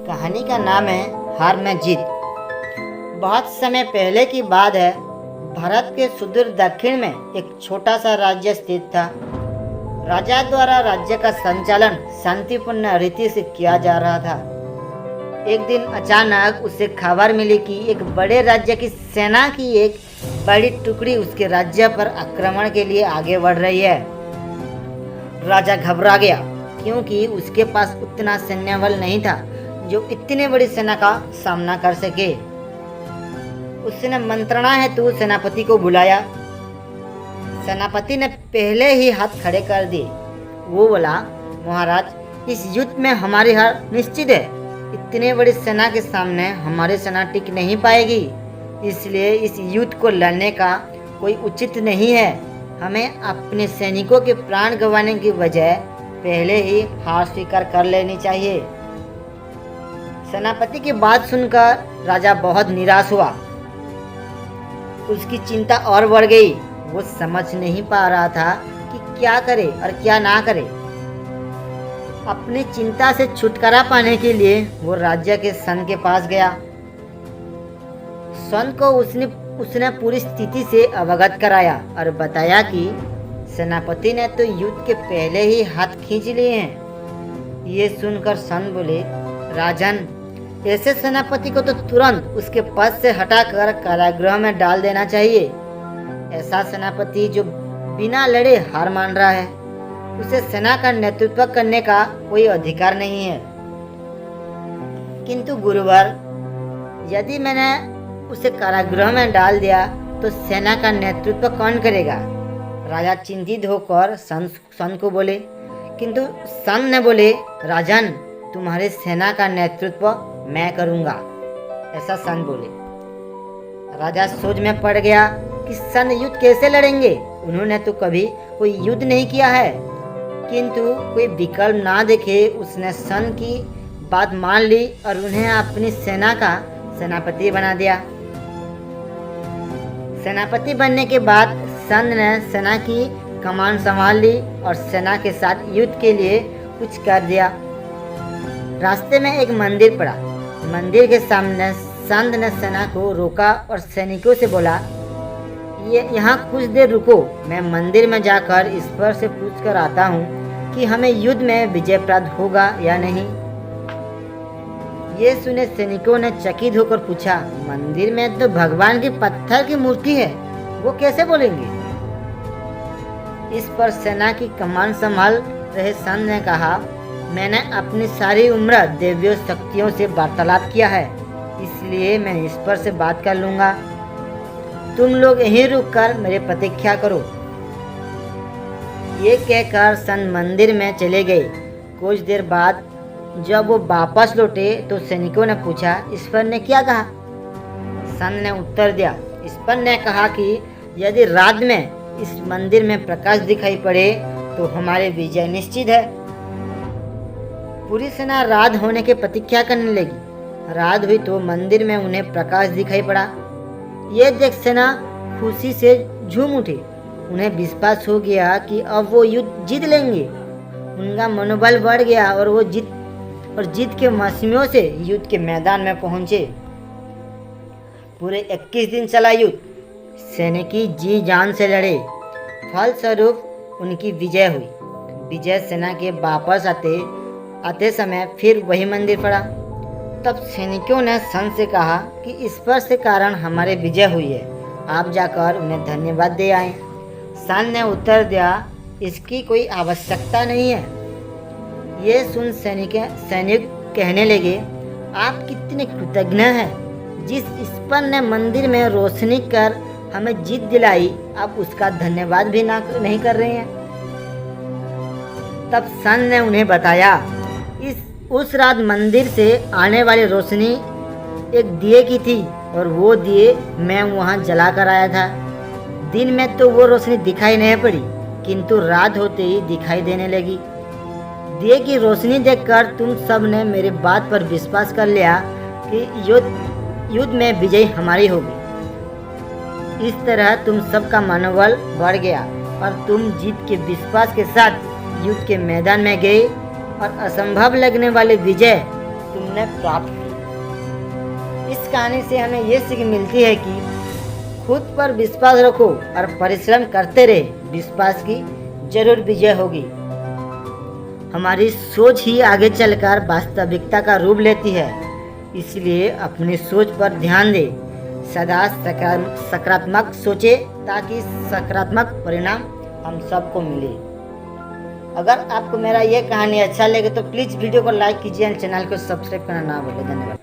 कहानी का नाम है हार में जीत। बहुत समय पहले की बात है। भारत के सुदूर दक्षिण में एक छोटा सा राज्य स्थित था। राजा द्वारा राज्य का संचालन शांतिपूर्ण रीति से किया जा रहा था। एक दिन अचानक उसे खबर मिली कि एक बड़े राज्य की सेना की एक बड़ी टुकड़ी उसके राज्य पर आक्रमण के लिए आगे बढ़ रही है। राजा घबरा गया क्योंकि उसके पास उतना सैन्य बल नहीं था जो इतनी बड़ी सेना का सामना कर सके। उसने मंत्रणा हेतु सेनापति को बुलाया। सेनापति ने पहले ही हाथ खड़े कर दिए। वो बोला, महाराज, इस युद्ध में हमारी हार निश्चित है। इतनी बड़ी सेना के सामने हमारी सेना टिक नहीं पाएगी, इसलिए इस युद्ध को लड़ने का कोई उचित नहीं है। हमें अपने सैनिकों के प्राण गंवाने की बजाय पहले ही हार स्वीकार कर लेनी चाहिए। सेनापति की बात सुनकर राजा बहुत निराश हुआ। उसकी चिंता और बढ़ गई। वो समझ नहीं पा रहा था कि क्या करे और क्या ना करे। अपनी चिंता से छुटकारा पाने के लिए वो राज्य के सन के पास गया। सन को उसने पूरी स्थिति से अवगत कराया और बताया कि सेनापति ने तो युद्ध के पहले ही हाथ खींच लिए हैं। ये सुनकर सन बोले, राजन, ऐसे सेनापति को तो तुरंत उसके पद से हटाकर कारागृह में डाल देना चाहिए। ऐसा सेनापति जो बिना लड़े हार मान रहा है, उसे सेना का नेतृत्व करने का कोई अधिकार नहीं है। किंतु गुरुवर, यदि मैंने उसे कारागृह में डाल दिया तो सेना का नेतृत्व कौन करेगा? राजा चिंतित होकर सन को बोले। किंतु सन ने बोले, राजन, तुम्हारी सेना का नेतृत्व मैं करूंगा। ऐसा सन बोले। राजा सोच में पड़ गया कि सन युद्ध कैसे लड़ेंगे। उन्होंने तो कभी कोई युद्ध नहीं किया है। किंतु कोई विकल्प ना देखे उसने सन की बात मान ली और उन्हें अपनी सेना का सेनापति बना दिया। सेनापति बनने के बाद सन ने सेना की कमान संभाल ली और सेना के साथ युद्ध के लिए कुछ कर दिया। रास्ते में एक मंदिर पड़ा। मंदिर के सामने संत ने सेना को रोका और सैनिकों से बोला, ये यहाँ कुछ देर रुको, मैं मंदिर में जाकर ईश्वर से पूछ कर आता हूँ कि हमें युद्ध में विजय प्राप्त होगा या नहीं। ये सुने सैनिकों ने चकित होकर पूछा, मंदिर में तो भगवान की पत्थर की मूर्ति है, वो कैसे बोलेंगे? इस पर सेना की कमान संभाल रहे संत ने कहा, मैंने अपनी सारी उम्र देवियों शक्तियों से वार्तालाप किया है, इसलिए मैं ईश्वर से बात कर लूंगा। तुम लोग यहीं रुककर मेरी प्रतीक्षा करो। ये कहकर संत मंदिर में चले गए। कुछ देर बाद जब वो वापस लौटे तो सैनिकों ने पूछा, ईश्वर ने क्या कहा? संत ने उत्तर दिया, ईश्वर ने कहा कि यदि रात में इस मंदिर में प्रकाश दिखाई पड़े तो हमारी विजय निश्चित है। पूरी सेना रात होने की प्रतीक्षा करने लगी। रात हुई तो मंदिर में उन्हें प्रकाश दिखाई पड़ा। ये देख सेना खुशी से झूम उठी। उन्हें विश्वास हो गया कि अब वो युद्ध जीत लेंगे। उनका मनोबल बढ़ गया और वो जीत के मसीहों से युद्ध के मैदान में पहुंचे। पूरे 21 दिन चला युद्ध। सैनिकी जी जान से लड़े। फलस्वरूप उनकी विजय हुई। विजय सेना के वापस आते समय फिर वही मंदिर पड़ा। तब सैनिकों ने सन से कहा कि ईश्वर से कारण हमारे विजय हुई है, आप जाकर उन्हें धन्यवाद दे आए। सन ने उत्तर दिया, इसकी कोई आवश्यकता नहीं है। ये सुन सैनिक कहने लगे, आप कितने कृतज्ञ हैं। जिस ईश्वर ने मंदिर में रोशनी कर हमें जीत दिलाई, आप उसका धन्यवाद भी नहीं कर रहे हैं। तब सन ने उन्हें बताया, उस रात मंदिर से आने वाली रोशनी एक दिए की थी और वो दिए मैं वहाँ जला कर आया था। दिन में तो वो रोशनी दिखाई नहीं पड़ी, किंतु रात होते ही दिखाई देने लगी। दिए की रोशनी देखकर तुम सब ने मेरी बात पर विश्वास कर लिया कि युद्ध में विजय हमारी होगी। इस तरह तुम सबका मनोबल बढ़ गया और तुम जीत के विश्वास के साथ युद्ध के मैदान में गए और असंभव लगने वाली विजय तुमने उसने प्राप्त की। इस कहानी से हमें ये सीख मिलती है कि खुद पर विश्वास रखो और परिश्रम करते रहे, विश्वास की जरूर विजय होगी। हमारी सोच ही आगे चलकर वास्तविकता का रूप लेती है, इसलिए अपनी सोच पर ध्यान दे, सदा सकारात्मक सोचे ताकि सकारात्मक परिणाम हम सबको मिले। अगर आपको मेरा ये कहानी अच्छा लगे तो प्लीज़ वीडियो को लाइक कीजिए और चैनल को सब्सक्राइब करना ना भूलें। धन्यवाद।